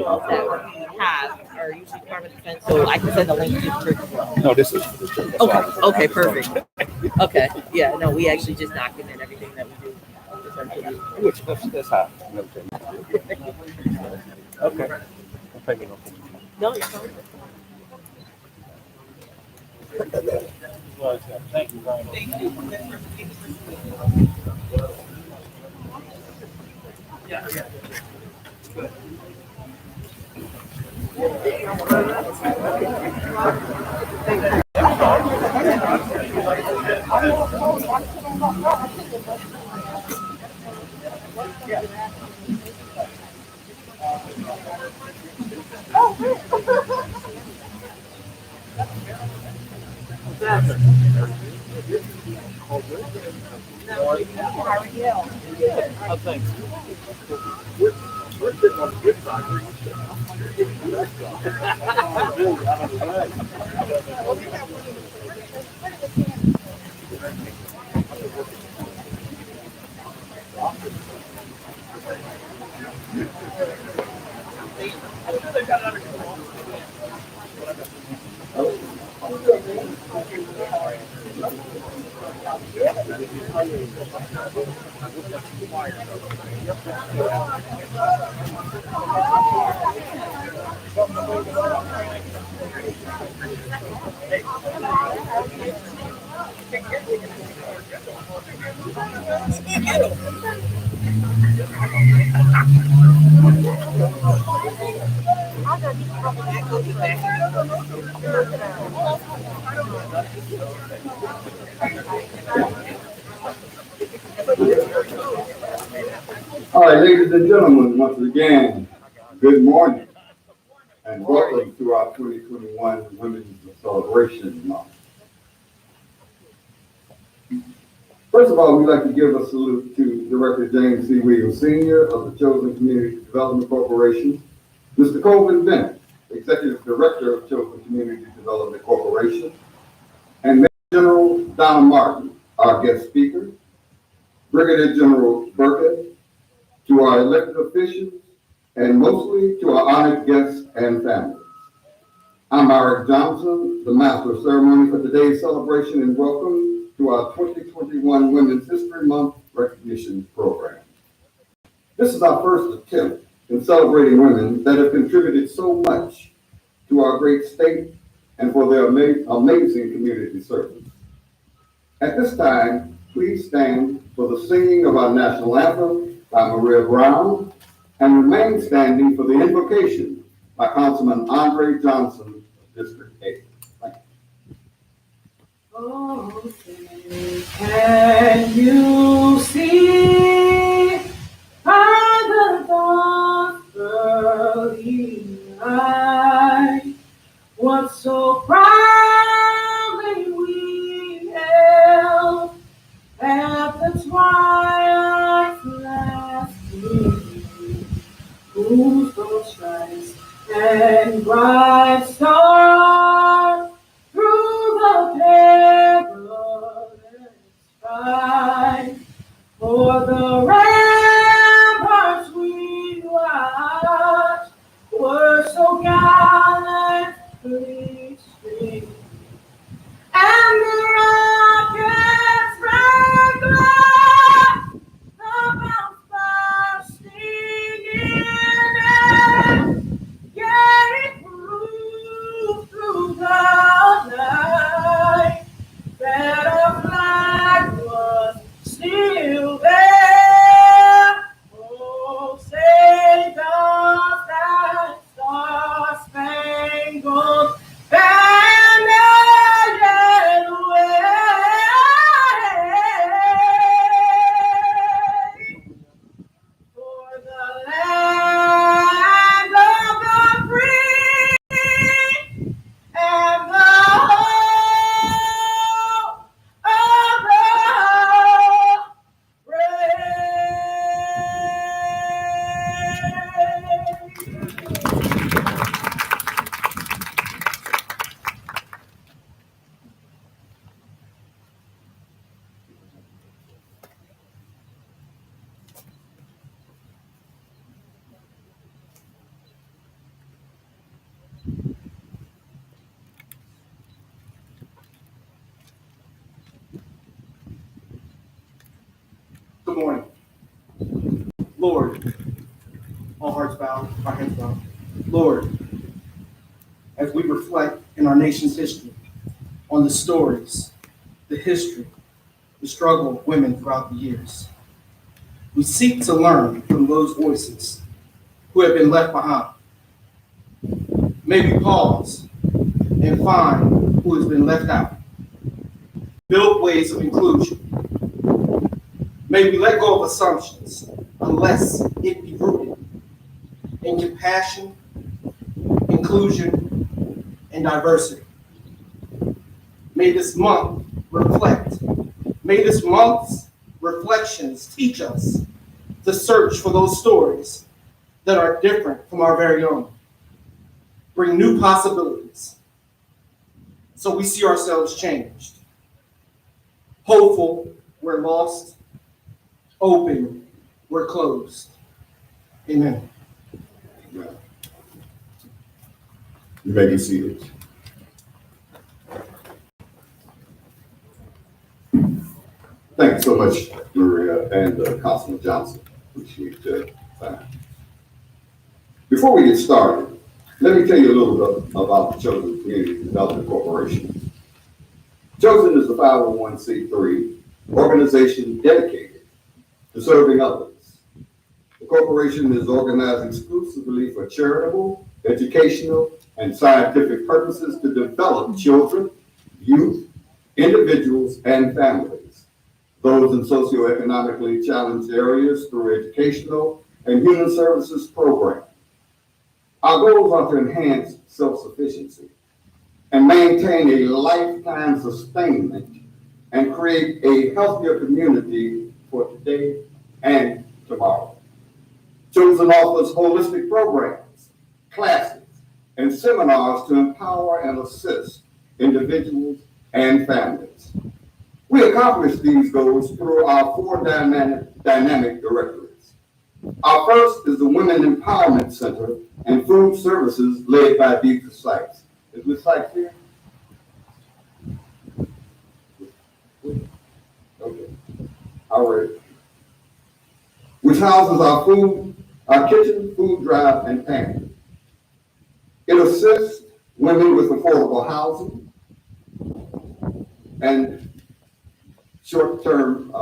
emails that we have are usually Department of Defense, so I can send the link to the church as well. No, this is for the church. That's why I was- Okay, perfect. Okay, yeah, no, we actually just document everything that we do. Essentially. Which that's how. Okay. I'm taking off. No, you're fine. Thank you very much. Yeah. Good. Oh, thanks. All right, ladies and gentlemen, once again, good morning and welcome to our 2021 Women's Celebration Month. First of all, we'd like to give a salute to Director James C. Williams Sr. of the Chosen Community Development Corporation, Mr. Colvin Bennett, Executive Director of Chosen Community Development Corporation, and Major General Donna Martin, our guest speaker, Brigadier General Burkett, to our elected officials, and mostly to our honored guests and families. I'm Eric Johnson, the Master of Ceremony for today's celebration, and welcome to our 2021 Women's History Month Recognition Program. This is our first attempt in celebrating women that have contributed so much to our great state and for their amazing community service. At this time, please stand for the singing of our national anthem by Maria Brown, and remain standing for the invocation by Councilman Andre Johnson, District 8. Thank you. Oh, can you see by the dawn's early light what so proudly we hailed at the twilight's last gleaming, whose broad stripes and bright stars through the perilous fight, for the ramparts we watched were so gallantly streamed, and the rockets ran black, the bombs bursting in air, gave proof morning. Lord, all hearts bowed, our heads bowed. Lord, as we reflect in our nation's history on the stories, the history, the struggle of women throughout the years, we seek to learn from those voices who have been left behind. May we pause and find who has been left out. Build ways of inclusion. May we let go of assumptions unless it be rooted in compassion, inclusion, and diversity. May this month reflect. May this month's reflections teach us to search for those stories that are different from our very own. Bring new possibilities so we see ourselves changed. Hopeful, we're lost. Open, we're closed. Amen. You may be seated. Thank you so much, Maria and Councilman Johnson. Appreciate your time. Before we get started, let me tell you a little bit about the Chosen Community Development Corporation. Chosen is a 501c3 organization dedicated to serving others. The corporation is organized exclusively for charitable, educational, and scientific purposes to develop children, youth, individuals, and families, those in socioeconomically challenged areas through educational and human services programs. Our goals are to enhance self-sufficiency and maintain a lifetime sustainment and create a healthier community for today and tomorrow. Chosen offers holistic programs, classes, and seminars to empower and assist individuals and families. We accomplish these goals through our 4 dynamic directorates. Our first is the Women Empowerment Center and Food Services led by Deidre Sykes. Is Ms. Sykes here? Okay. All right. Which houses our kitchen, food drive, and pantry. It assists women with affordable housing and short-term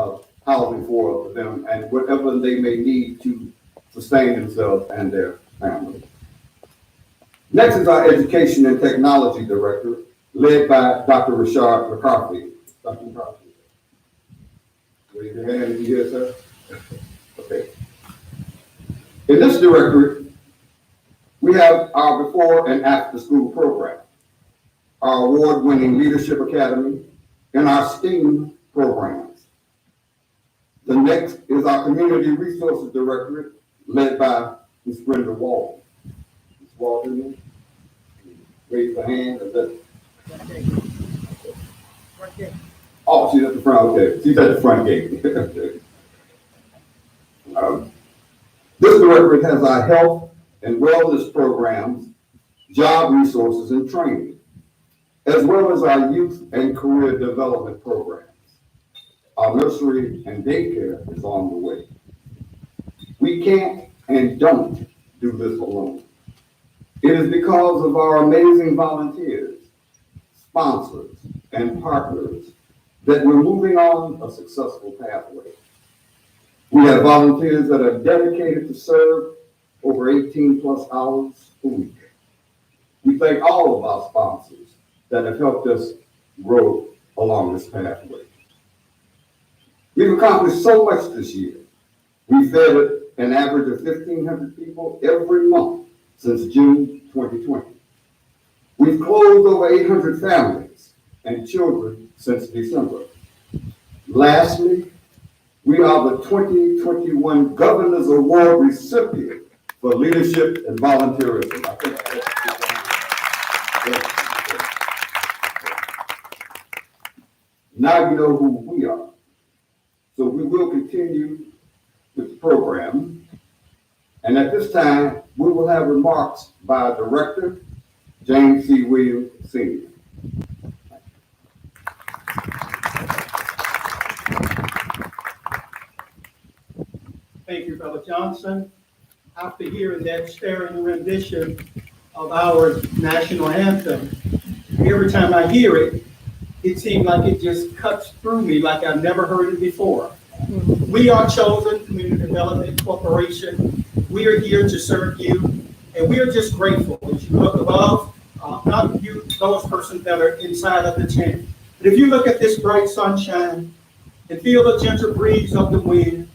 housing for them and whatever they may need to sustain themselves and their family. Next is our Education and Technology Director, led by Dr. Rashard McCarthy. Dr. McCarthy. Raise your hand if you hear, sir. Okay. In this directorate, we have our before and after school program, our award-winning Leadership Academy, and our STEAM programs. The next is our Community Resources Directorate, led by Ms. Brenda Walden. Ms. Walden, raise your hand. Oh, she's at the front. Okay, she's at the front gate. This directorate has our health and wellness programs, job resources, and training, as well as our youth and career development programs. Our nursery and daycare is on the way. We can't and don't do this alone. It is because of our amazing volunteers, sponsors, and partners that we're moving on a successful pathway. We have volunteers that are dedicated to serve over 18 plus hours a week. We thank all of our sponsors that have helped us grow along this pathway. We've accomplished so much this year. We fed an average of 1,500 people every month since June 2020. We've closed over 800 families and children since December. Lastly, we are the 2021 Governor's Award recipient for leadership and volunteerism. I think now you know who we are. So we will continue with the program. And at this time, we will have remarks by Director James C. Williams, Sr. Thank you, Brother Johnson. After hearing that stirring rendition of our national anthem, every time I hear it, it seems like it just cuts through me like I've never heard it before. We are Chosen Community Development Corporation. We are here to serve you, and we are just grateful. As you look above, not you, those persons that are inside of the tent, but if you look at this bright sunshine and feel the gentle breeze of the wind,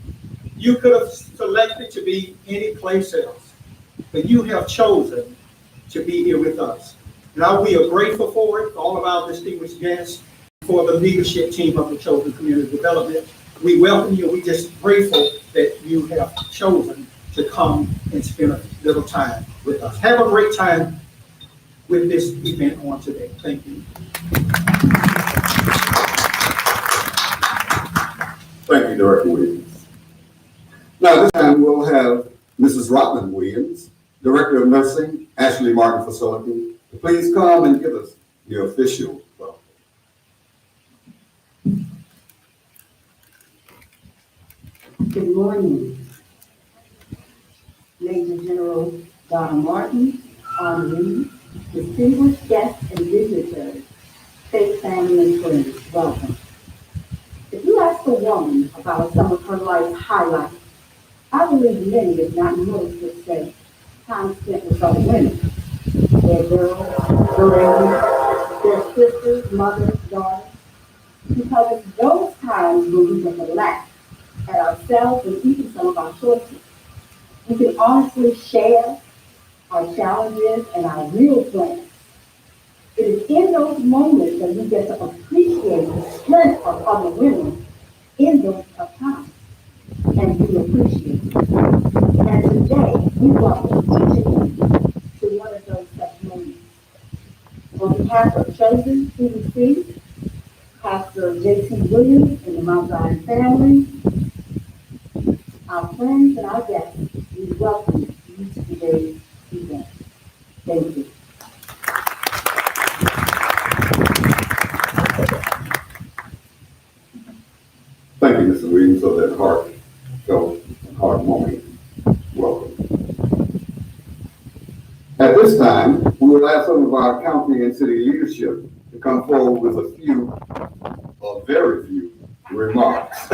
you could have selected to be any place else, but you have chosen to be here with us. Now, we are grateful for it, all of our distinguished guests, for the leadership team of the Chosen Community Development. We welcome you. We're just grateful that you have chosen to come and spend a little time with us. Have a great time with this event on today. Thank you. Thank you, Director Williams. Now, this time we'll have Mrs. Robin Williams, Director of Nursing, Ashley Martin Facility, to please come and give us the official welcome. Good morning. Major General Donna Martin, honorees, distinguished guests and visitors, faith, family, and friends, welcome. If you ask a woman about some of her life's highlights, I believe many, if not most, would say time spent with other women. Their girls, their sisters, mothers, daughters, because it's those times when we can relax at ourselves and even some of our choices. We can honestly share our challenges and our real plans. It is in those moments that we get to appreciate the strength of other women in those tough times. And we appreciate it. And today, we welcome each of you to one of those such moments. On behalf of Chosen CDC, Pastor J.C. Williams and the Mount Zion family, our friends and our guests, we welcome you to today's event. Thank you. Thank you, Mrs. Williams, for that heart moment. Welcome. At this time, we will ask some of our county and city leadership to come forward with a few, or very few, remarks.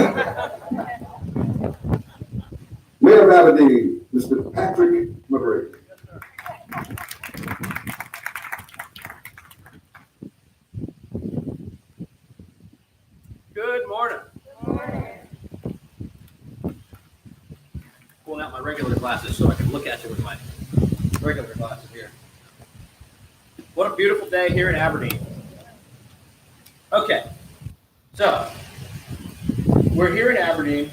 Mayor of Aberdeen, Mr. Patrick McGrady. Good morning. Pulling out my regular glasses so I can look at you with my regular glasses here. What a beautiful day here in Aberdeen. Okay, so we're here in Aberdeen.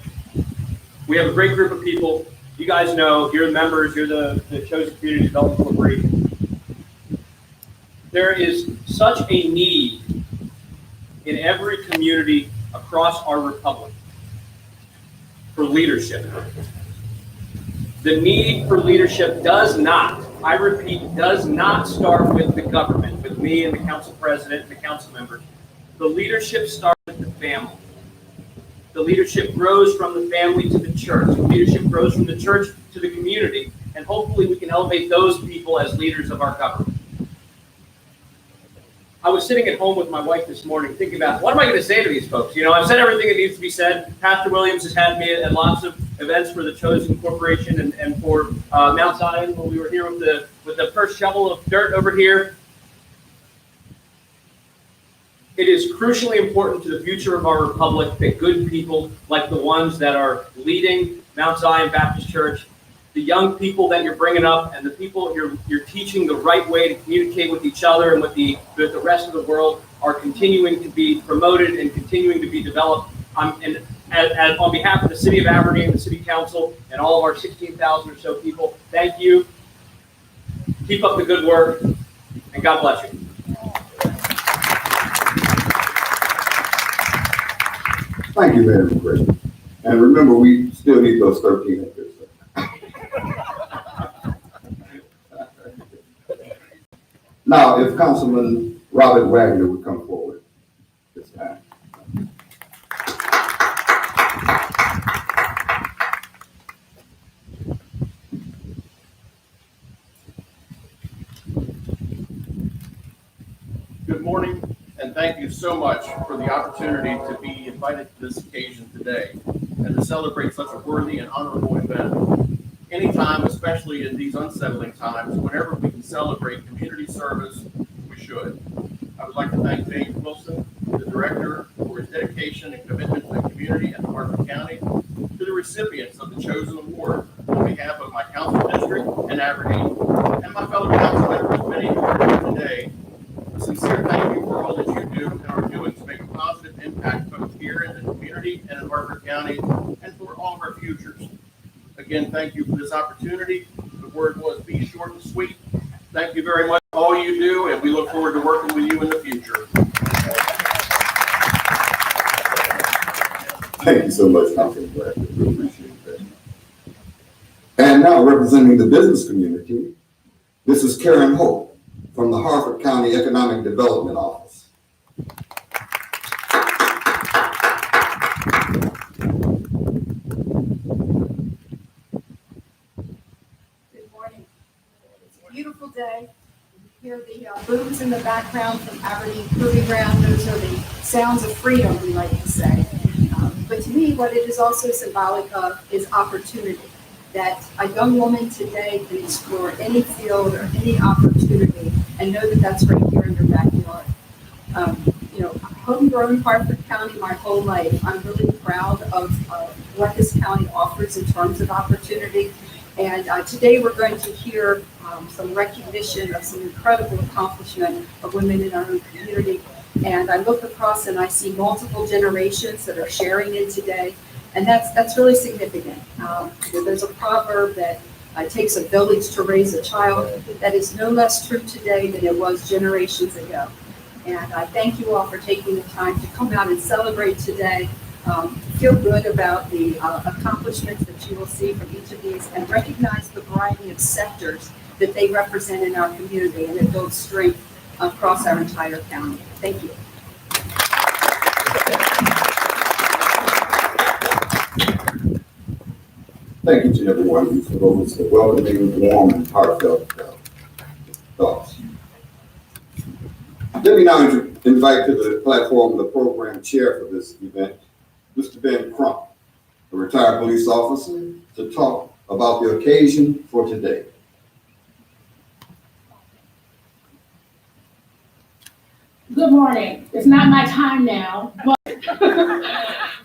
We have a great group of people. You guys know, you're the members, you're the Chosen Community Development Corporation. There is such a need in every community across our republic for leadership. The need for leadership does not, I repeat, does not start with the government, with me and the council president and the council members. The leadership starts with the family. The leadership grows from the family to the church. The leadership grows from the church to the community. And hopefully we can elevate those people as leaders of our government. I was sitting at home with my wife this morning thinking about, what am I going to say to these folks? You know, I've said everything that needs to be said. Pastor Williams has had me at lots of events for the Chosen Corporation and for Mount Zion when we were here with the first shovel of dirt over here. It is crucially important to the future of our republic that good people like the ones that are leading Mount Zion Baptist Church, the young people that you're bringing up, and the people you're teaching the right way to communicate with each other and with the rest of the world are continuing to be promoted and continuing to be developed. And on behalf of the City of Aberdeen, the City Council, and all of our 16,000 or so people, thank you. Keep up the good work, and God bless you. Thank you, Mayor McGrady. And remember, we still need those 13 acres. Now, if Councilman Robert Wagner would come forward this time. Good morning, and thank you so much for the opportunity to be invited to this occasion today and to celebrate such a worthy and honorable event. Anytime, especially in these unsettling times, whenever we can celebrate community service, we should. I would like to thank James Wilson, the director, for his dedication and commitment to the community and Hartford County, to the recipients of the chosen award on behalf of my council district and Aberdeen, and my fellow council members, many who are here today. A sincere thank you for all that you do and are doing to make a positive impact both here in the community and in Hartford County, and for all of our futures. Again, thank you for this opportunity. The word was be short and sweet. Thank you very much for all you do, and we look forward to working with you in the future. Thank you so much, Councilman Bradford. We appreciate that. And now, representing the business community, this is Karen Hope from the Hartford County Economic Development Office. Good morning. It's a beautiful day. You hear the birds in the background from Aberdeen Proving Ground. Those are the sounds of freedom, we like to say. But to me, what it is also symbolic of is opportunity. That a young woman today can explore any field or any opportunity and know that that's right here in their backyard. Homegrown Hartford County my whole life. I'm really proud of what this county offers in terms of opportunity. And today we're going to hear some recognition of some incredible accomplishment of women in our own community. And I look across and I see multiple generations that are sharing it today. And that's really significant. There's a proverb that it takes a village to raise a child. That is no less true today than it was generations ago. And I thank you all for taking the time to come out and celebrate today. Feel good about the accomplishments that you will see from each of these and recognize the variety of sectors that they represent in our community, and it builds strength across our entire county. Thank you. Thank you to everyone for those welcoming, warm, and heartfelt thoughts. Let me now invite to the platform the program chair for this event, Mr. Ben Crump, a retired police officer, to talk about the occasion for today. Good morning. It's not my time now, but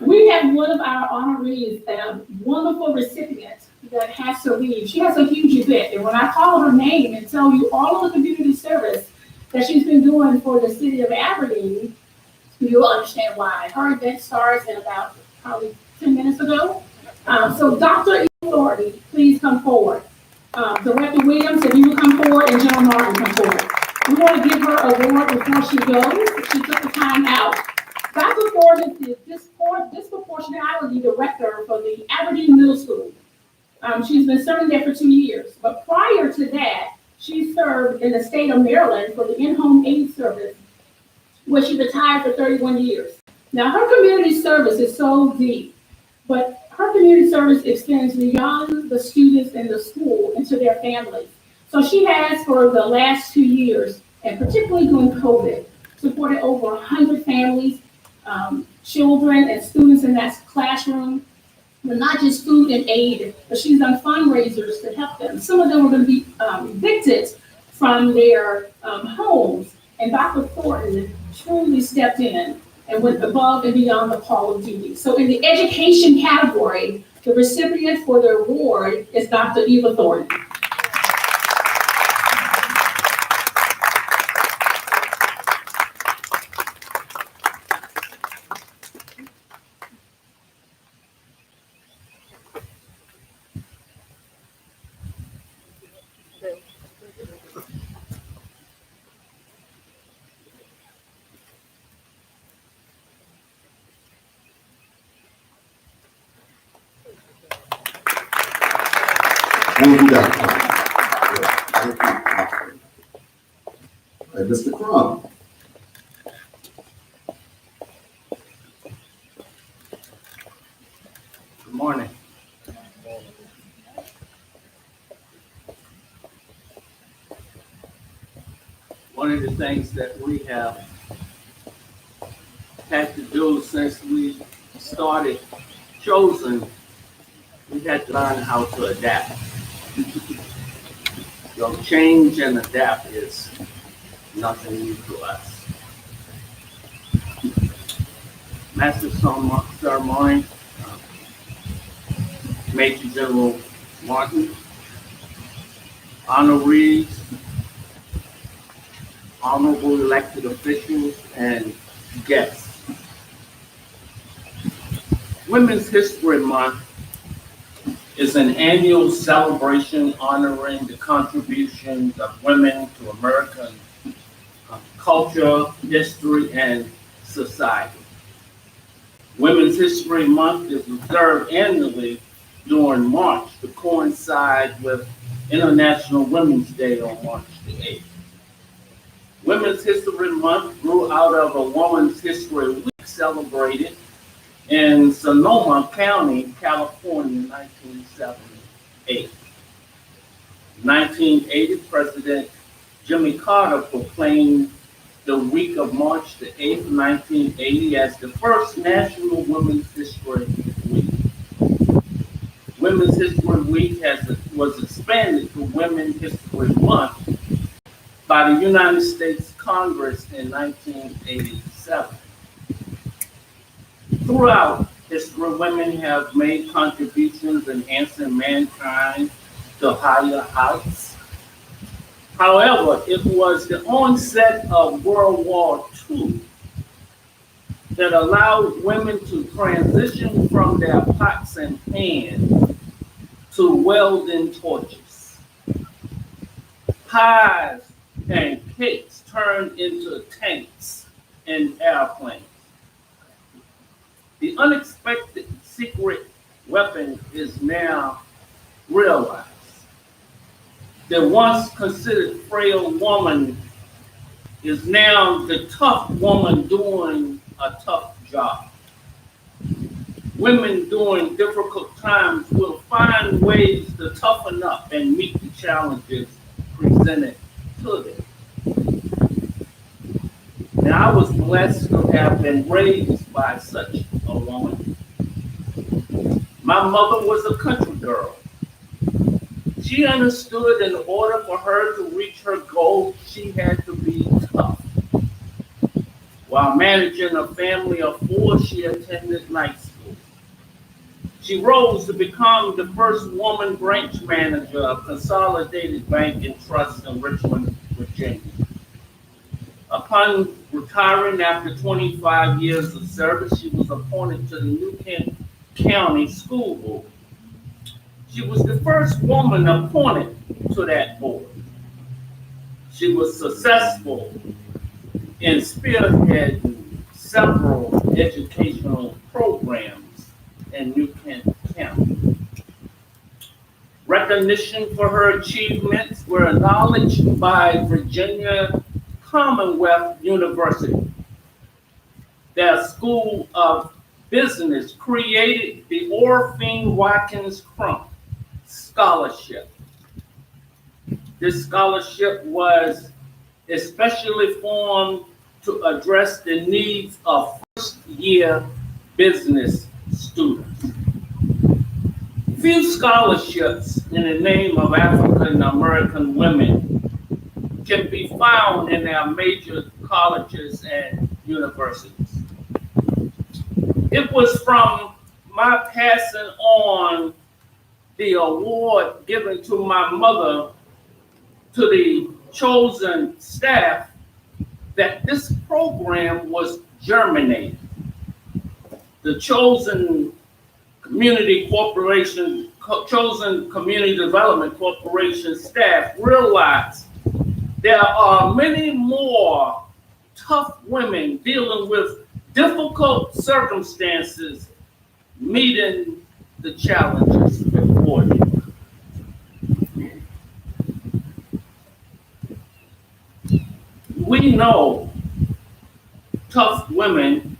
we have one of our honorees, a wonderful recipient that has to leave. She has a huge event, and when I call her name and tell you all of the community service that she's been doing for the city of Aberdeen, you'll understand why. Her event starts in about probably 10 minutes ago. So Dr. Authority, please come forward. Director Williams, if you will come forward, and General Martin come forward. We want to give her a award before she goes. She took the time out. Dr. Ford is the disproportionality director for the Aberdeen Middle School. She's been serving there for 2 years, but prior to that, she served in the state of Maryland for the in-home aid service, where she retired for 31 years. Now, her community service is so deep, but her community service extends beyond the students in the school into their families. So she has, for the last 2 years, and particularly during COVID, supported over 100 families, children and students in that classroom, but not just food and aid, but she's done fundraisers to help them. Some of them were going to be evicted from their homes, and Dr. Thornton truly stepped in and went above and beyond the call of duty. So in the education category, the recipient for the award is Dr. Eva Thornton. Thank you, Dr. All right, Mr. Crump. Good morning. one of the things that we have had to do since we started Chosen, we had to learn how to adapt. So change and adapt is nothing new to us. Master Ceremony, Major General Martin, honorees, honorable elected officials, and guests. Women's History Month is an annual celebration honoring the contributions of women to American culture, history, and society. Women's History Month is observed annually during March to coincide with International Women's Day on March the 8th. Women's History Month grew out of a Women's History Week celebrated in Sonoma County, California, in 1978. 1980, President Jimmy Carter proclaimed the week of March the 8th, 1980, as the first National Women's History Week. Women's History Week was expanded to Women's History Month by the United States Congress in 1987. Throughout history, women have made contributions enhancing mankind to higher heights. However, it was the onset of World War II that allowed women to transition from their pots and pans to welding torches. Pies and cakes turned into tanks and airplanes. The unexpected secret weapon is now realized. The once considered frail woman is now the tough woman doing a tough job. Women during difficult times will find ways to toughen up and meet the challenges presented to them. Now, I was blessed to have been raised by such a woman. My mother was a country girl. She understood in order for her to reach her goal, she had to be tough. While managing a family of 4, she attended night school. She rose to become the first woman branch manager of Consolidated Bank and Trust in Richmond, Virginia. Upon retiring after 25 years of service, she was appointed to the New Kent County School Board. She was the first woman appointed to that board. She was successful in spearheading several educational programs in New Kent County. Recognition for her achievements were acknowledged by Virginia Commonwealth University. Their School of Business created the Orphene Watkins Crump Scholarship. This scholarship was especially formed to address the needs of first-year business students. Few scholarships in the name of African American women can be found in our major colleges and universities. It was from my passing on the award given to my mother to the Chosen staff that this program was germinated. The Chosen Community Corporation, Chosen Community Development Corporation staff realized there are many more tough women dealing with difficult circumstances meeting the challenges before you. We know tough women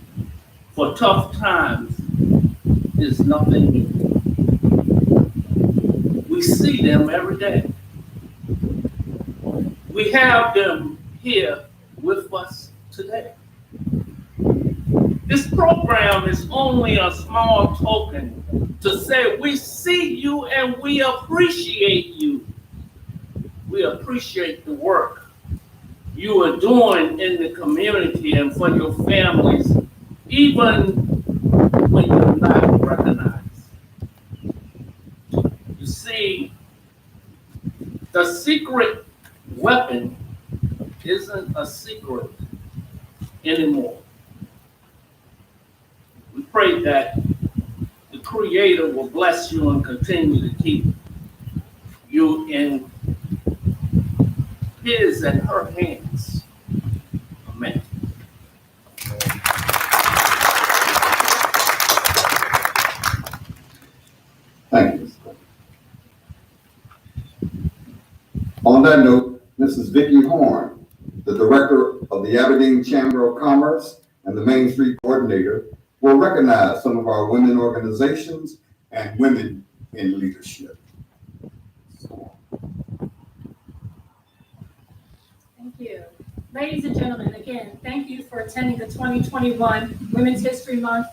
for tough times is nothing new. We see them every day. We have them here with us today. This program is only a small token to say we see you and we appreciate you. We appreciate the work you are doing in the community and for your families, even when you're not recognized. You see, the secret weapon isn't a secret anymore. We pray that the Creator will bless you and continue to keep you in His and her hands. Amen. Thank you. On that note, Mrs. Vicki Horn, the Director of the Aberdeen Chamber of Commerce and the Main Street Coordinator, will recognize some of our women organizations and women in leadership. Thank you. Ladies and gentlemen, again, thank you for attending the 2021 Women's History Month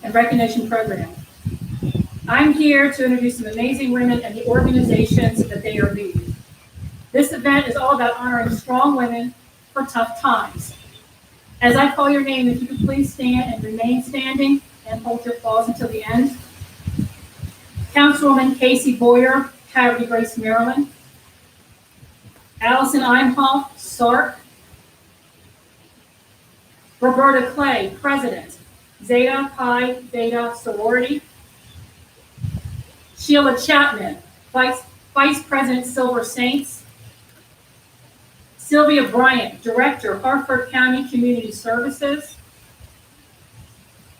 and Recognition Program. I'm here to introduce some amazing women and the organizations that they are leading. This event is all about honoring strong women for tough times. As I call your name, if you could please stand and remain standing and hold your applause until the end. Councilwoman Casey Boyer, Cavity Grace, Maryland. Allison Einhoff, Sark. Roberta Clay, President, Zeta Pi Beta Sorority. Sheila Chapman, Vice President, Silver Saints. Sylvia Bryant, Director, Harford County Community Services.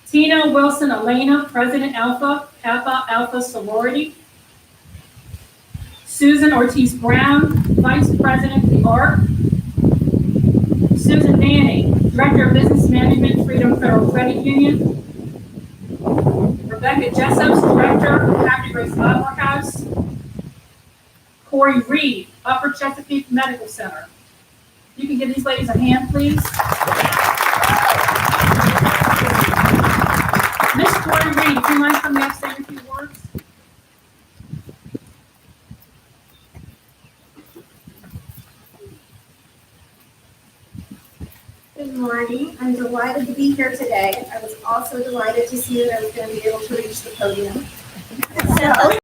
Tina Wilson Elena, President, Alpha Kappa Alpha Sorority. Susan Ortiz Brown, Vice President, The Arc. Susan Manning, Director of Business Management, Freedom Federal Credit Union. Rebecca Jessup, Director, Happy Grace Opera House. Corey Reed, Upper Chesapeake Medical Center. You can give these ladies a hand, please. Miss Corey Reed, if you mind coming up saying a few words. Good morning. I'm delighted to be here today. I was also delighted to see that I was going to be able to reach the podium. So,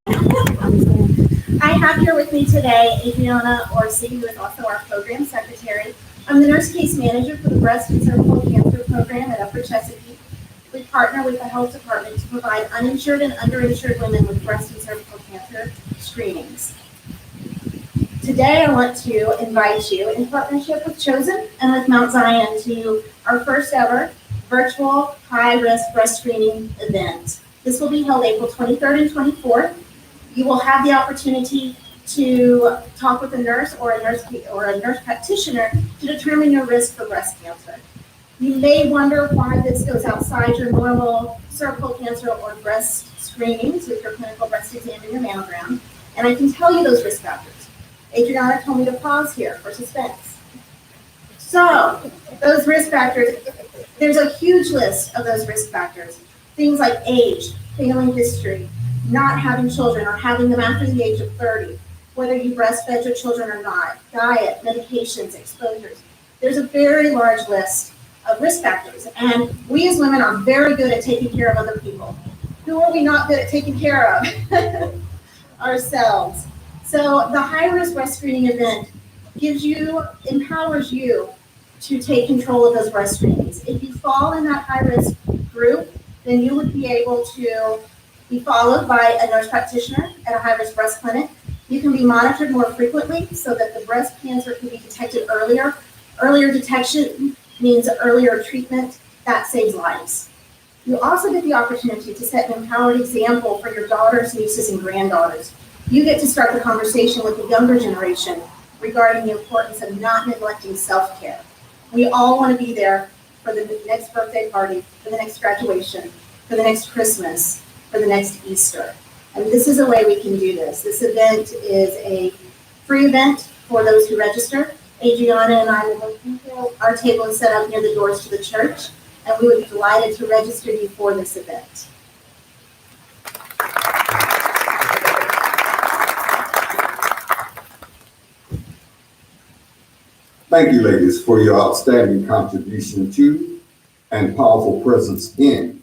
I have here with me today Adriana Orsi, who is also our program secretary. I'm the nurse case manager for the breast and cervical cancer program at Upper Chesapeake. We partner with the health department to provide uninsured and underinsured women with breast and cervical cancer screenings. Today, I want to invite you, in partnership with Chosen and with Mount Zion, to our first ever virtual high-risk breast screening event. This will be held April 23rd and 24th. You will have the opportunity to talk with a nurse or a nurse practitioner to determine your risk for breast cancer. You may wonder why this goes outside your normal cervical cancer or breast screenings with your clinical breast exam and your mammogram, and I can tell you those risk factors. Adriana told me to pause here for suspense. So, those risk factors, there's a huge list of those risk factors. Things like age, family history, not having children or having them after the age of 30, whether you breastfed your children or not, diet, medications, exposures. There's a very large list of risk factors, and we as women are very good at taking care of other people. Who are we not good at taking care of? Ourselves. So the high-risk breast screening event empowers you to take control of those breast screenings. If you fall in that high-risk group, then you would be able to be followed by a nurse practitioner at a high-risk breast clinic. You can be monitored more frequently so that the breast cancer can be detected earlier. Earlier detection means earlier treatment. That saves lives. You also get the opportunity to set an empowered example for your daughters, nieces, and granddaughters. You get to start the conversation with the younger generation regarding the importance of not neglecting self-care. We all want to be there for the next birthday party, for the next graduation, for the next Christmas, for the next Easter. And this is a way we can do this. This event is a free event for those who register. Adriana and I will our table is set up near the doors to the church, and we would be delighted to register you for this event. Thank you, ladies, for your outstanding contribution to and powerful presence in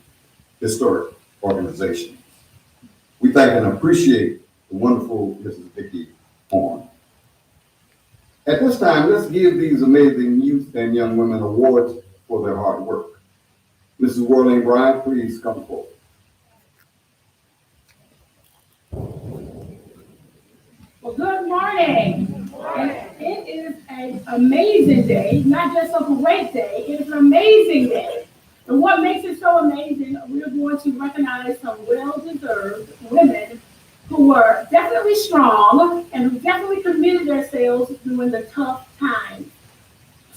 historic organizations. We thank and appreciate the wonderful Mrs. Vicki Horn. At this time, let's give these amazing youth and young women awards for their hard work. Mrs. Worling Bryant, please come forward. Well, good morning. It is an amazing day, not just a great day, it is an amazing day. And what makes it so amazing, we're going to recognize some well-deserved women who were definitely strong and who definitely committed themselves during the tough times.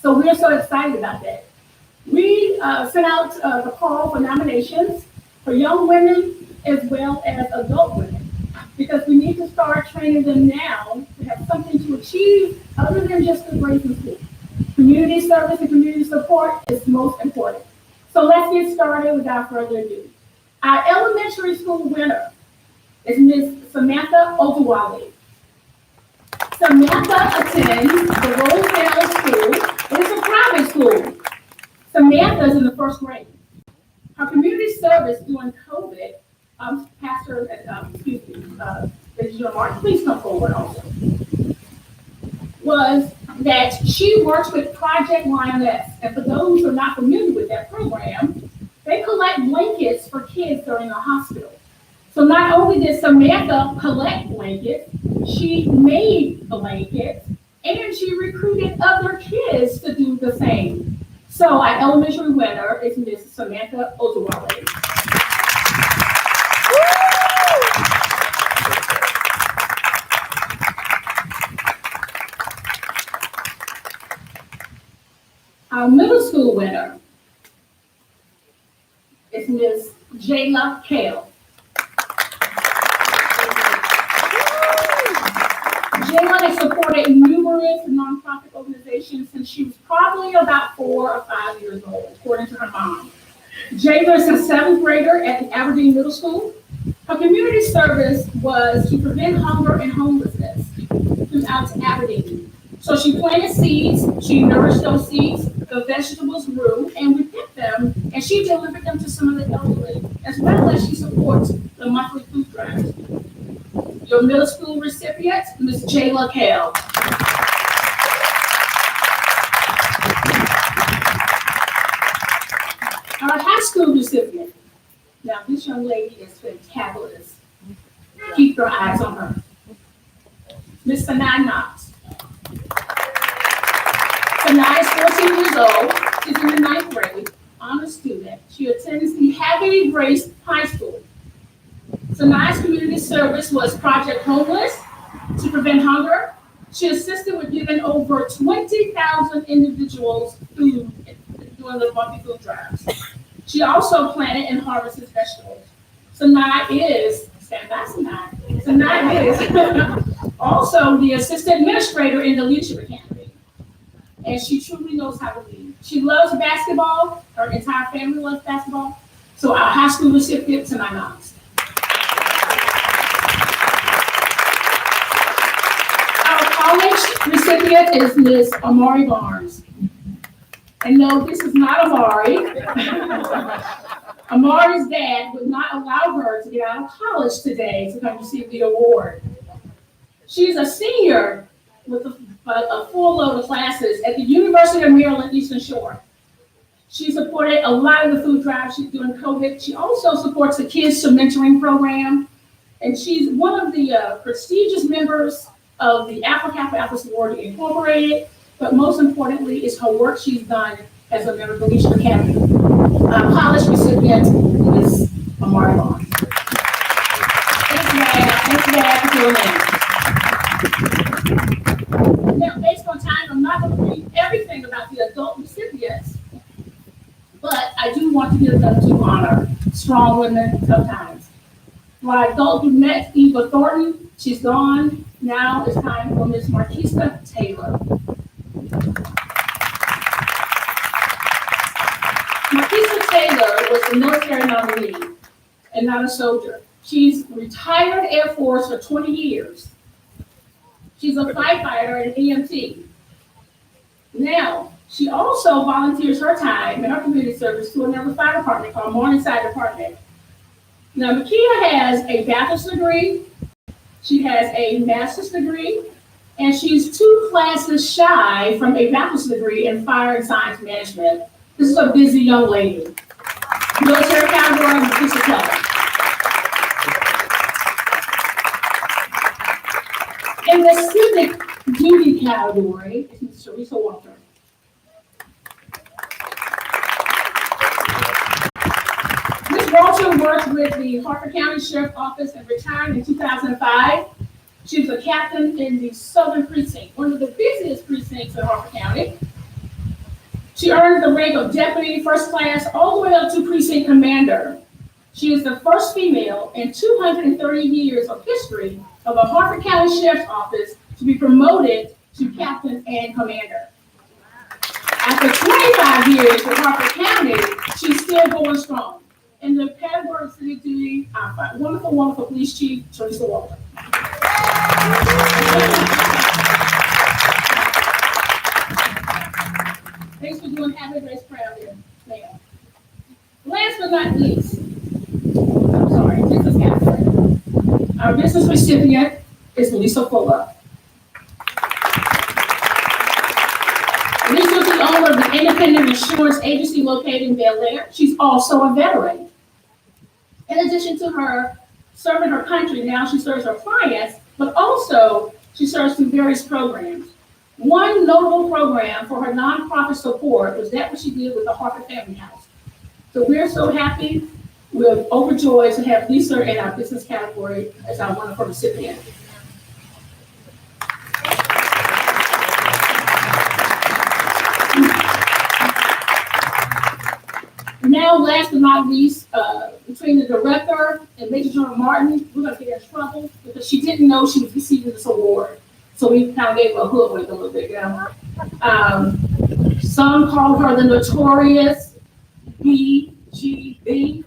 So we're so excited about that. We sent out the call for nominations for young women as well as adult women, because we need to start training them now to have something to achieve other than just the grades in school. Community service and community support is most important. So let's get started without further ado. Our elementary school winner is Miss Samantha Otawale. Samantha attends the Rosedale School. It is a private school. Samantha is in the first grade. Her community service during COVID, Pastor, Martin, please come forward also, was that she works with Project Lioness. And for those who are not familiar with that program, they collect blankets for kids during a hospital. So not only did Samantha collect blankets, she made blankets and she recruited other kids to do the same. So our elementary winner is Miss Samantha Otawale. Our middle school winner is Miss Jayla Kale. Jayla has supported numerous nonprofit organizations since she was probably about 4 or 5 years old, according to her mom. Jayla is a 7th grader at the Aberdeen Middle School. Her community service was to prevent hunger and homelessness throughout Aberdeen. So she planted seeds, she nourished those seeds, the vegetables grew, and we picked them, and she delivered them to some of the elderly, as well as she supports the monthly food drives. Your middle school recipient, Ms. Jayla Kale. Our high school recipient. Now, this young lady is fantabulous. Keep your eyes on her. Miss Sanai Knox. Sanai is 14 years old. She's in the 9th grade, honor student. She attends the Hagerty Grace High School. Sanai's community service was Project Homeless to prevent hunger. She assisted with giving over 20,000 individuals food during the monthly food drives. She also planted and harvested vegetables. Sanai is, stand by Sanai. Sanai is also the assistant administrator in the Leadership Academy. And she truly knows how to lead. She loves basketball. Her entire family loves basketball. So our high school recipient, Sanai Knox. College recipient is Ms. Amari Barnes. And no, this is not Amari. Amari's dad would not allow her to get out of college today to come receive the award. She's a senior with a full load of classes at the University of Maryland Eastern Shore. She supported a lot of the food drives during COVID. She also supports the Kids to Mentoring program. And she's one of the prestigious members of the Alpha Kappa Alpha Sorority Incorporated, but most importantly is her work she's done as a member of the Leadership Academy. College recipient is Amari Barnes. Thanks, Dad, for filling in. Now, based on time, I'm not going to read everything about the adult recipients, but I do want to give them to honor strong women, tough times. My adult who met Eva Thornton, she's gone. Now it's time for Miss Martisa Taylor. a military nominee and not a soldier. She's retired Air Force for 20 years. She's a firefighter and EMT. Now, she also volunteers her time in her community service to another fire department called Morningside Department. Now, Makia has a bachelor's degree, she has a master's degree, and she's 2 classes shy from a bachelor's degree in fire and science management. This is a busy young lady. Military category, Martisa Kale. In the civic duty category, is Teresa Walker. Ms. Walter worked with the Harford County Sheriff's Office and retired in 2005. She was a captain in the Southern Precinct, one of the busiest precincts in Harford County. She earned the rank of deputy first class all the way up to precinct commander. She is the first female in 230 years of history of a Harford County Sheriff's Office to be promoted to captain and commander. After 25 years with Harford County, she's still going strong. In the category of city duty, wonderful, wonderful police chief, Teresa Walker. Thanks for doing Happy Grace Proud here, ma'am. Last but not least, I'm sorry, business category. Our business recipient is Lisa Fuller. Lisa is the owner of the independent insurance agency located in Bel Air. She's also a veteran. In addition to her serving her country, now she serves her clients, but also she serves through various programs. One notable program for her nonprofit support was that what she did with the Harford Family House. So we're so happy, we're overjoyed to have Lisa in our business category as our wonderful recipient. Now, last but not least, between the director and Major General Martin, we're gonna get in trouble because she didn't know she was receiving this award. So we kind of gave her a hoodwink a little bit, you know. Some call her the notorious BGB.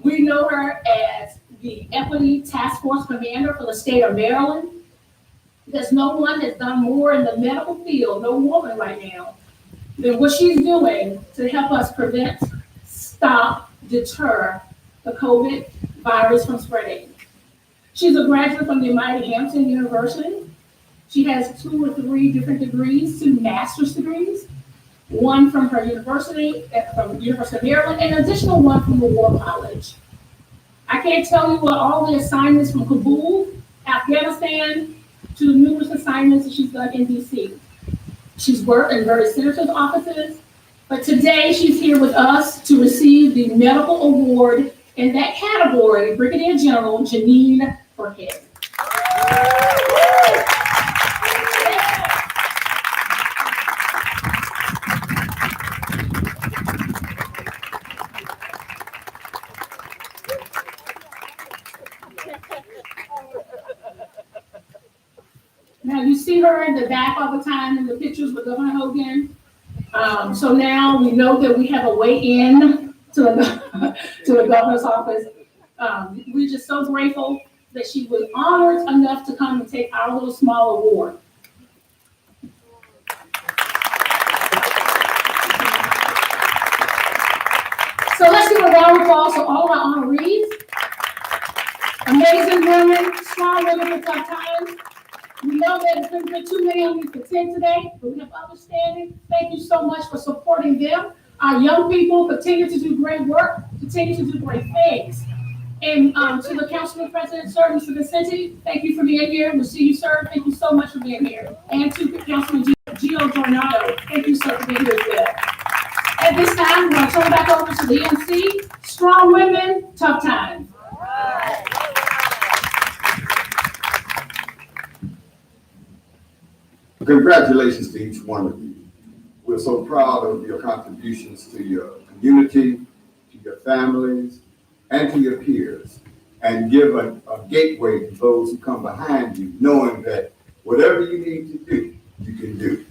We know her as the Equity Task Force Commander for the state of Maryland. Because no one has done more in the medical field, no woman right now, than what she's doing to help us prevent, stop, deter the COVID virus from spreading. She's a graduate from the Amari Hampton University. She has 2 or 3 different degrees, 2 master's degrees, one from her university, from the University of Maryland, and an additional one from the War College. I can't tell you what all the assignments from Kabul, Afghanistan, to the numerous assignments that she's done in DC. She's worked in various senators' offices, but today she's here with us to receive the medical award in that category, Brigadier General Janine Burkhead. Now you see her in the back all the time in the pictures with Governor Hogan. So now we know that we have a way in to the governor's office. We're just so grateful that she was honored enough to come and take our little small award. So let's give a round of applause to all our honorees. Amazing women, strong women in tough times. We know that it's going to be too many of you to attend today, but we have understanding. Thank you so much for supporting them. Our young people continue to do great work, continue to do great things. And to the Councilman President, sir, Mr. Vicente, thank you for being here. We'll see you, sir. Thank you so much for being here. And to Councilman Gio Giornato, thank you, sir, for being here as well. At this time, we're going to turn it back over to the MC. Strong women, tough times. Congratulations to each one of you. We're so proud of your contributions to your community, to your families, and to your peers, and give a gateway to those who come behind you, knowing that whatever you need to do, you can do.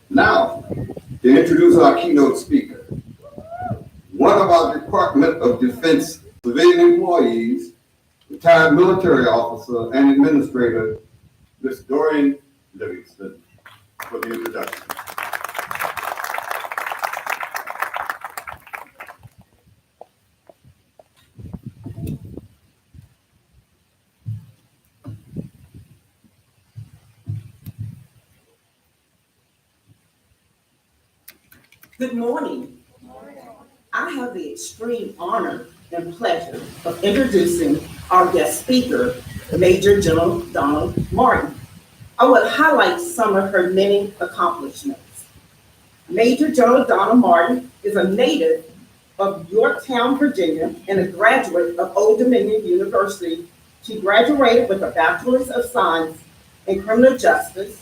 Now, to introduce our keynote speaker. One of our Department of Defense civilian employees, retired military officer and administrator, Ms. Doreen Livingston, for the introduction. Good morning. I have the extreme honor and pleasure of introducing our guest speaker, Major General Donna Martin. I will highlight some of her many accomplishments. Major General Donna Martin is a native of Yorktown, Virginia, and a graduate of Old Dominion University. She graduated with a Bachelor's of Science in Criminal Justice,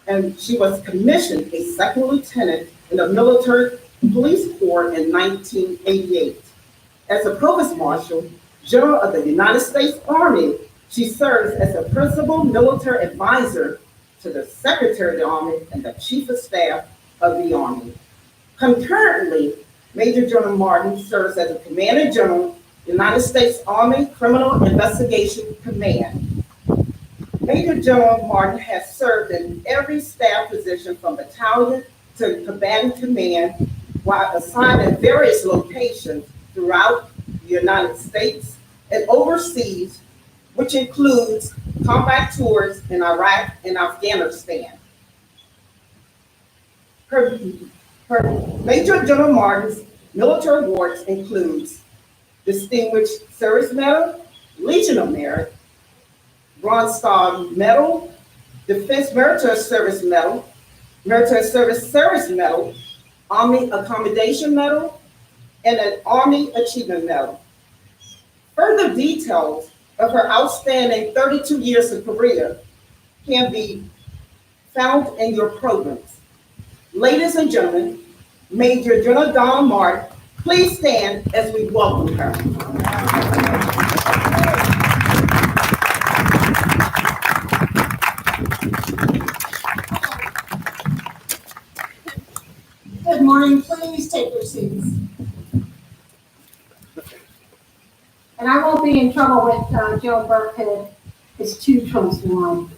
and she was commissioned a second lieutenant in the Military Police Corps in 1988. As a Provost Marshal General of the United States Army, she serves as a Principal Military Advisor to the Secretary of the Army and the Chief of Staff of the Army. Concurrently, Major General Martin serves as a Commander General, United States Army Criminal Investigation Command. Major General Martin has served in every staff position from battalion to combatant command while assigned at various locations throughout the United States and overseas, which includes combat tours in Iraq and Afghanistan. Her Major General Martin's military awards includes Distinguished Service Medal, Legion of Merit, Bronze Star Medal, Defense Military Service Medal, Military Service Medal, Army Accommodation Medal, and an Army Achievement Medal. Further details of her outstanding 32 years of career can be found in your programs. Ladies and gentlemen, Major General Donna Martin, please stand as we welcome her. Good morning, please take your seats. And I won't be in trouble with Joe Burkhead. It's 2 trumps 1.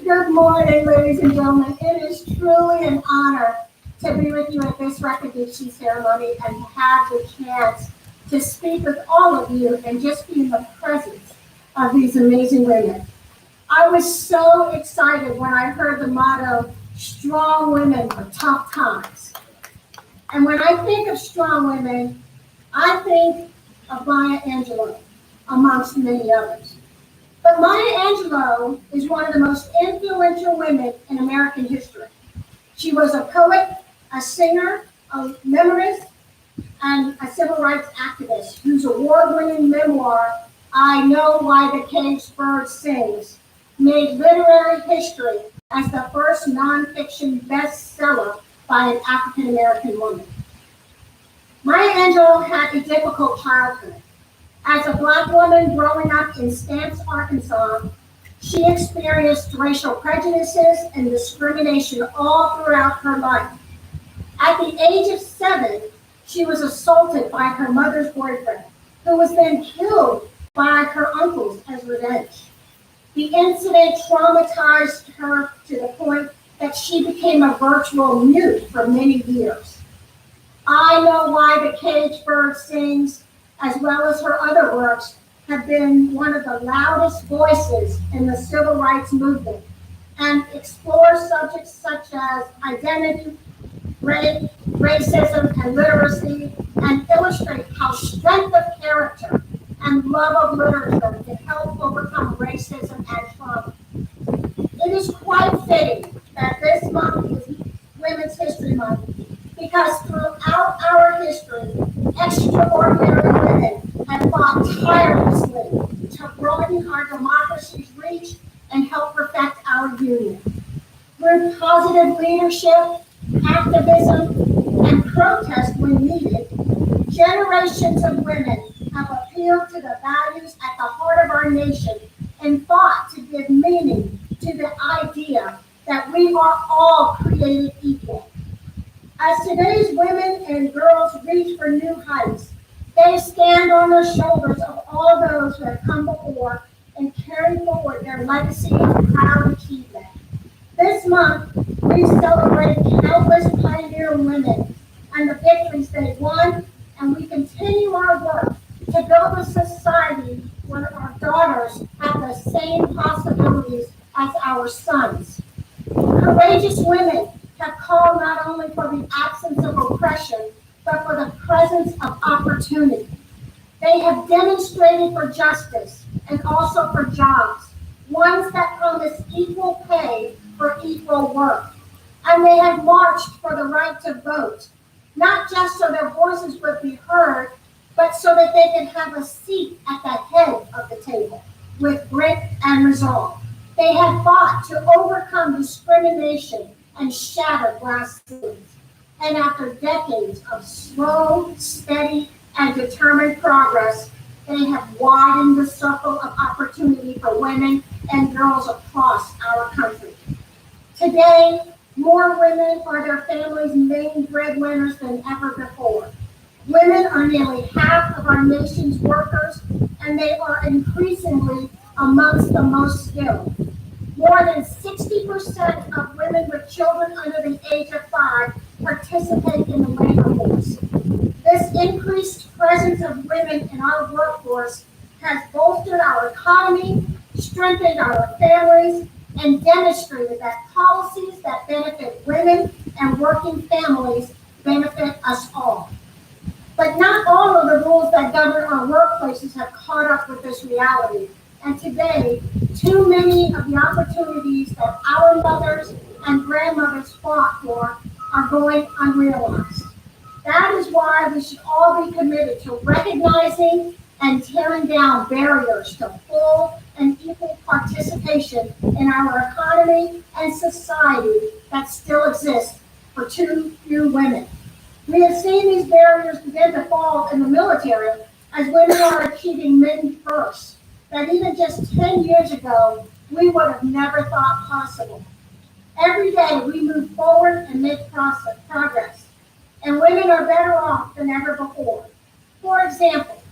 Good morning, ladies and gentlemen. It is truly an honor to be with you at this recognition ceremony and to have the chance to speak with all of you and just be in the presence of these amazing women. I was so excited when I heard the motto, strong women for tough times. And when I think of strong women, I think of Maya Angelou, amongst many others. But Maya Angelou is one of the most influential women in American history. She was a poet, a singer, a memoirist, and a civil rights activist whose award-winning memoir, I Know Why the Caged Bird Sings, made literary history as the first nonfiction bestseller by an African-American woman. Maya Angelou had a difficult childhood. As a Black woman growing up in Stamps, Arkansas, she experienced racial prejudices and discrimination all throughout her life. At the age of 7, she was assaulted by her mother's boyfriend, who was then killed by her uncles as revenge. The incident traumatized her to the point that she became a virtual mute for many years. I Know Why the Caged Bird Sings, as well as her other works, have been one of the loudest voices in the civil rights movement and explore subjects such as identity, rape, racism, and literacy, and illustrate how strength of character and love of literature can help overcome racism and trauma. It is quite fitting that this month is Women's History Month because throughout our history, extraordinary women have fought tirelessly to broaden our democracy's reach and help perfect our union. Through positive leadership, activism, and protest when needed, generations of women have appealed to the values at the heart of our nation and fought to give meaning to the idea come before and carry forward their legacy of proud achievement. This month, we celebrate countless pioneer women and the victories they won, and we continue our work to build a society where our daughters have the same possibilities as our sons. Courageous women have called not only for the absence of oppression, but for the presence of opportunity. They have demonstrated for justice and also for jobs, ones that promise equal pay for equal work. And they have marched for the right to vote, not just so their voices would be heard, but so that they could have a seat at the head of the table with grit and resolve. They have fought to overcome discrimination and shatter glass ceilings. And after decades of slow, steady, and determined progress, they have widened the circle of opportunity for women and girls across our country. Today, more women are their families' main breadwinners than ever before. Women are nearly half of our nation's workers, and they are increasingly amongst the most skilled. More than 60% of women with children under the age of 5 participate in the labor force. This increased presence of women in our workforce has bolstered our economy, strengthened our families, and demonstrated that policies that benefit women and working families benefit us all. But not all of the rules that govern our workplaces have caught up with this reality. And today, too many of the opportunities that our mothers and grandmothers fought for are going unrealized. That is why we should all be committed to recognizing and tearing down barriers to full and equal participation in our economy and society that still exists for too few women. We have seen these barriers begin to fall in the military as women are achieving men first, that even just 10 years ago, we would have never thought possible. Every day we move forward and make progress, and women are better off than ever before. For example,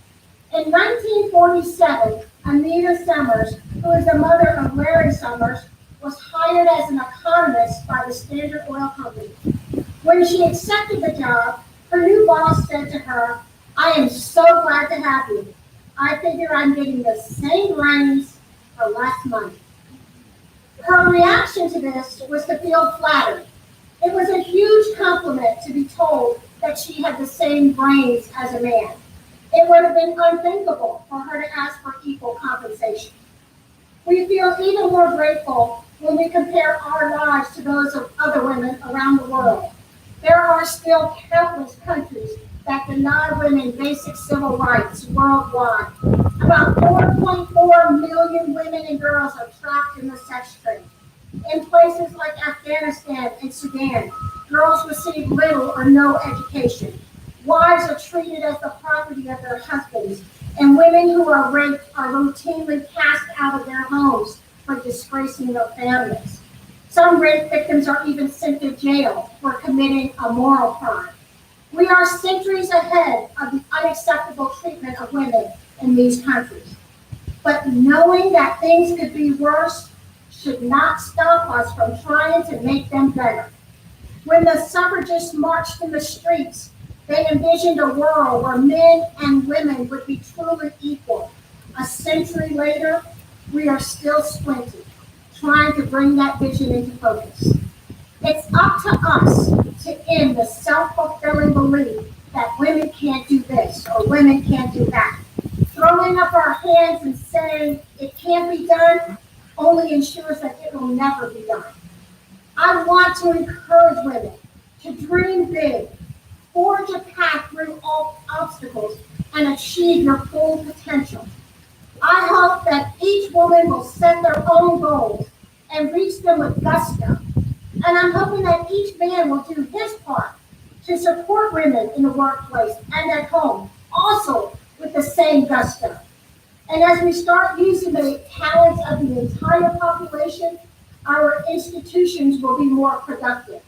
in 1947, Anita Summers, who is the mother of Larry Summers, was hired as an economist by the Standard Oil Company. When she accepted the job, her new boss said to her, "I am so glad to have you. I figure I'm getting the same raise for less money." Her reaction to this was to feel flattered. It was a huge compliment to be told that she had the same brains as a man. It would have been unthinkable for her to ask for equal compensation. We feel even more grateful when we compare our lives to those of other women around the world. There are still countless countries that deny women basic civil rights worldwide. About 4.4 million women and girls are trapped in the sex trade. In places like Afghanistan and Sudan, girls receive little or no education. Wives are treated as the property of their husbands, and women who are raped are routinely cast out of their homes for disgracing their families. Some rape victims are even sent to jail for committing a moral crime. We are centuries ahead of the unacceptable treatment of women in these countries. But knowing that things could be worse should not stop us from trying to make them better. When the suffragists marched in the streets, they envisioned a world where men and women would be truly equal. A century later, we are still squinting, trying to bring that vision into focus. It's up to us to end the self-fulfilling belief that women can't do this or women can't do that. Throwing up our hands and saying it can't be done only ensures that it will never be done. I want to encourage women to dream big, forge a path through all obstacles, and achieve your full potential. I hope that each woman will set their own goals and reach them with gusto. And I'm hoping that each man will do his part to support women in the workplace and at home, also with the same gusto. And as we start using the talents of the entire population, our institutions will be more productive.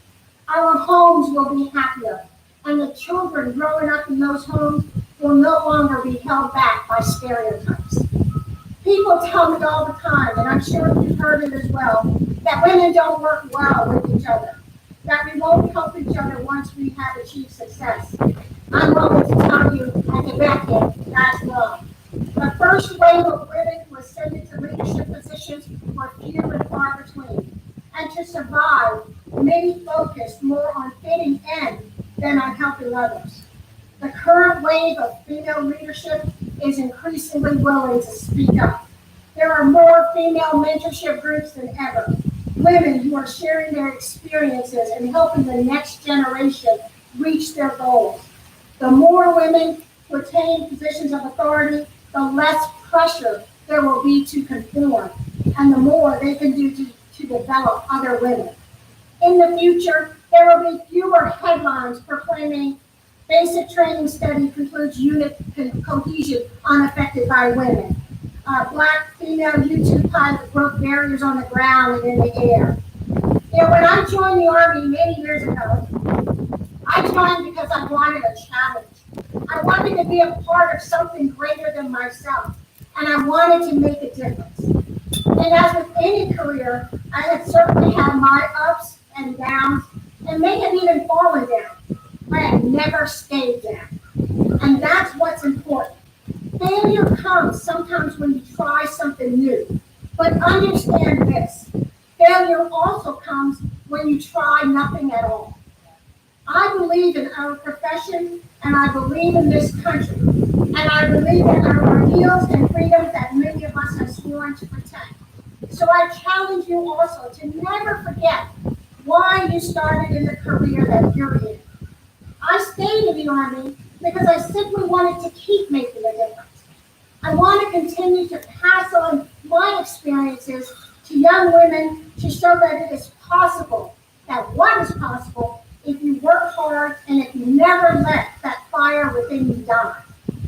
Our homes will be happier, and the children growing up in those homes will no longer be held back by stereotypes. People tell me all the time, and I'm sure you've heard it as well, that women don't work well with each other, that we won't help each other once we have achieved success. I'm willing to tell you at the back end, that's wrong. The first wave of women who ascended to leadership positions were few and far between. And to survive, many focused more on fitting in than on helping others. The current wave of female leadership is increasingly willing to speak up. There are more female mentorship groups than ever. Women who are sharing their experiences and helping the next generation reach their goals. The more women who attain positions of authority, the less pressure there will be to conform, and the more they can do to develop other women. In the future, there will be fewer headlines proclaiming basic training study concludes unit cohesion unaffected by women. Black female YouTube pilot broke barriers on the ground and in the air. You know, when I joined the Army many years ago, I joined because I wanted a challenge. I wanted to be a part of something greater than myself, and I wanted to make a difference. And as with any career, I had certainly had my ups and downs, and may have even fallen down, but I never stayed down. And that's what's important. Failure comes sometimes when you try something new, but understand this, failure also comes when you try nothing at all. I believe in our profession, and I believe in this country, and I believe in our ideals and freedoms that many of us have sworn to protect. So I challenge you also to never forget why you started in the career that you're in. I stayed in the Army because I simply wanted to keep making a difference. I want to continue to pass on my experiences to young women to show that it is possible, that what is possible if you work hard and if you never let that fire within you die.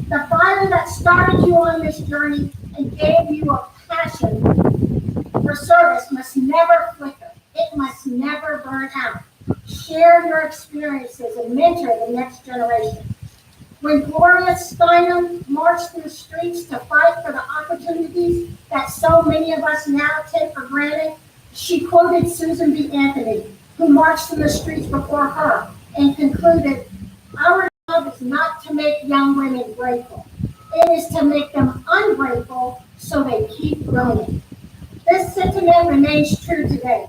The fire that started you on this journey and gave you a passion for service must never flicker. It must never burn out. Share your experiences and mentor the next generation. When Gloria Steinem marched through the streets to fight for the opportunities that so many of us now take for granted, she quoted Susan B. Anthony, who marched in the streets before her, and concluded, "Our job is not to make young women grateful. It is to make them ungrateful so they keep learning." This sentiment remains true today.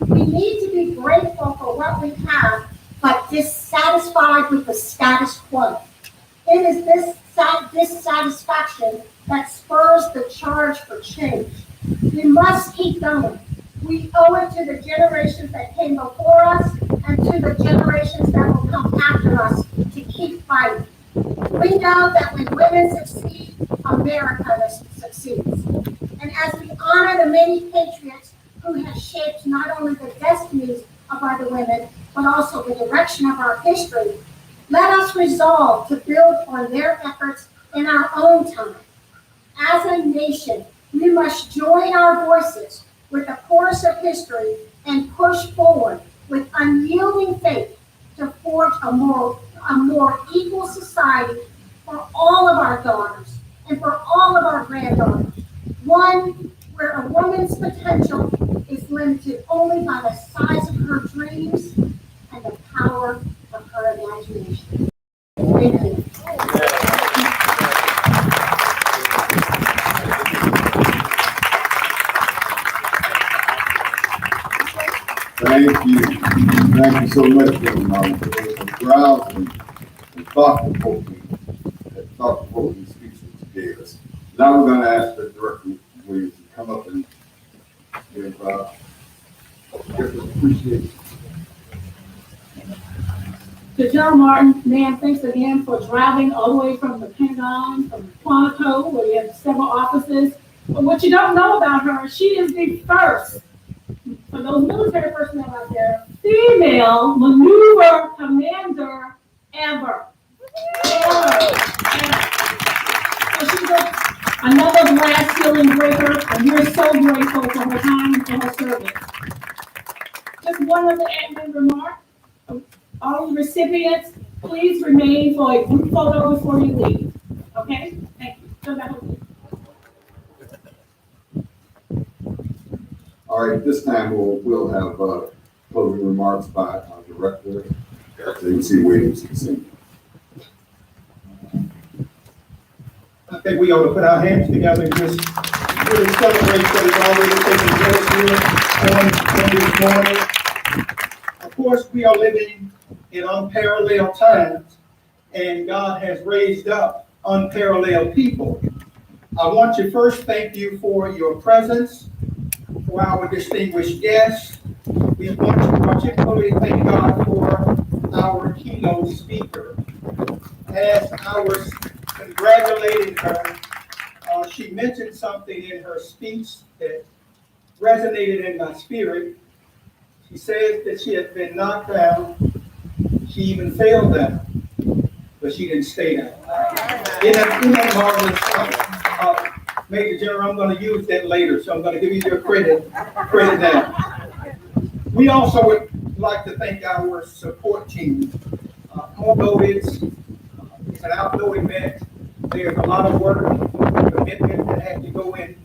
We need to be grateful for what we have, but dissatisfied with the status quo. It is this dissatisfaction that spurs the charge for change. We must keep going. We owe it to the generations that came before us and to the generations that will come after us to keep fighting. We know that when women succeed, America succeeds. And as we honor the many patriots who have shaped not only the destinies of other women, but also the direction of our history, let us resolve to build on their efforts in our own time. As a nation, we must join our voices with the chorus of history and push forward with unyielding faith to forge a more equal society for all of our daughters and for all of our granddaughters. One where a woman's potential is limited only by the size of her dreams and the power of her imagination. Thank you. Thank you. Thank you so much, Molly, for those grounds and thought-provoking speeches you gave us. Now we're going to ask the Director Williams to come up and give us appreciation. To General Martin, ma'am, thanks again for driving all the way from the Pentagon, from Quantico, where you have several offices. But what you don't know about her, she is the first, for those military personnel out there, female maneuver commander ever. So she's another glass ceiling breaker, and we're so grateful for her time and for her service. Just one other admin remark. All the recipients, please remain for a group photo before you leave. Okay? Thank you. So that was it. All right, this time we'll have closing remarks by our director, J.C. Williams. I think we ought to put our hands together and just really celebrate what is already taking place here on this morning. Of course, we are living in unparalleled times, and God has raised up unparalleled people. I want to first thank you for your presence, for our distinguished guests. We want to particularly thank God for our keynote speaker. As I was congratulating her, she mentioned something in her speech that resonated in my spirit. She said that she had been knocked down. She even fell down, but she didn't stay down. Isn't that marvelous? Major General, I'm going to use that later, so I'm going to give you your credit now. We also would like to thank our support team. Although it's an outdoor event, there's a lot of work and commitment that had to go in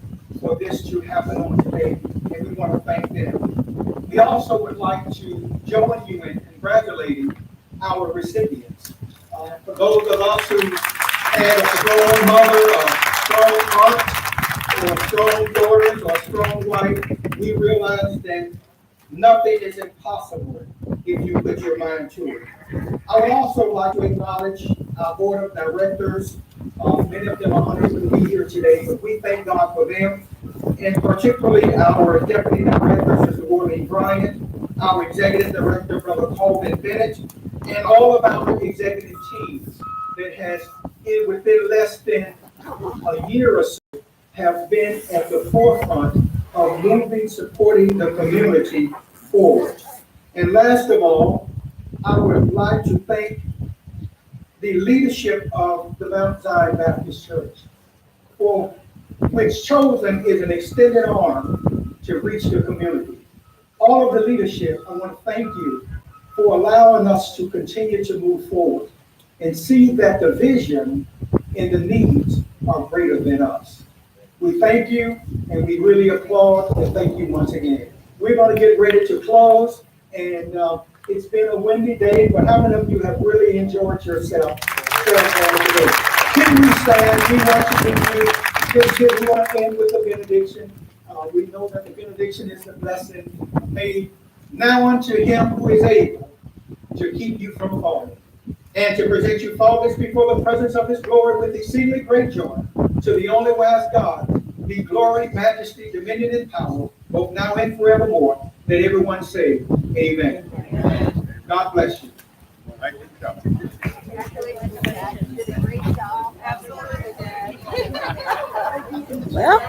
for this to happen on today, and we want to thank them. We also would like to join you in congratulating our recipients. For those of us who had a strong mother, a strong aunt, or strong daughters, or strong wife, we realize that nothing is impossible if you put your mind to it. I would also like to acknowledge our board of directors. Many of them are unable to be here today, but we thank God for them, and particularly our deputy director, Sister Orphene Bryant, our executive director, Brother Colvin Bennett, and all of our executive teams that has, within less than a year or so, have been at the forefront of moving, supporting the community forward. And last of all, I would like to thank the leadership of the Mount Zion Baptist Church, for which chosen is an extended arm to reach the community. All of the leadership, I want to thank you for allowing us to continue to move forward and see that the vision and the needs are greater than us. We thank you, and we really applaud and thank you once again. We're going to get ready to close, and it's been a windy day, but how many of you have really enjoyed yourself today? Can we stand? We want to we want to end with a benediction. We know that the benediction is the blessing made now unto him who is able to keep you from falling, and to present you faultless before the presence of his glory with exceedingly great joy. To the only wise God be glory, majesty, dominion, and power, both now and forevermore. Let everyone say, amen. God bless you. Thank you. Congratulations, Dad. You did a great job. Absolutely, Dad. Well.